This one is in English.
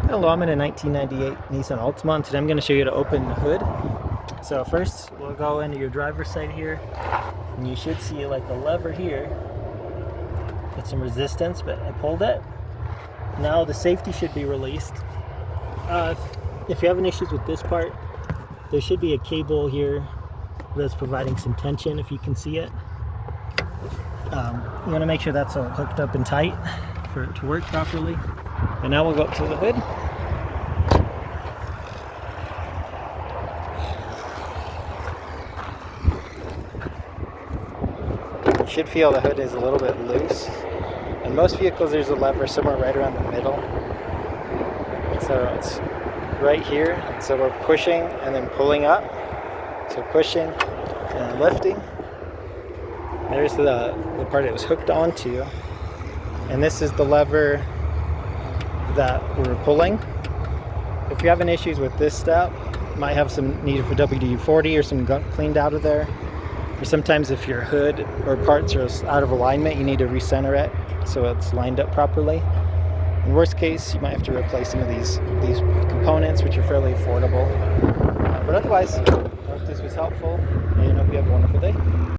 Hello, I'm in a 1998 Nissan Altima, and today I'm going to show you how to open the hood. So first, we'll go into your driver's side here, and you should see like a lever here with some resistance, but I pulled it. Now the safety should be released. If you're having issues with this part, there should be a cable here that's providing some tension, if you can see it. You want to make sure that's all hooked up and tight for it to work properly. And now we'll go up to the hood. You should feel the hood is a little bit loose. In most vehicles there's a lever somewhere right around the middle. So it's right here. So we're pushing and then pulling up. So pushing and lifting. There's the part it was hooked onto. And this is the lever that we're pulling. If you're having issues with this step, you might have some need for WD-40 or some gunk cleaned out of there. Or sometimes if your hood or parts are out of alignment, you need to recenter it so it's lined up properly. In worst case, you might have to replace some of these components, which are fairly affordable. But otherwise, I hope this was helpful, and I hope you have a wonderful day.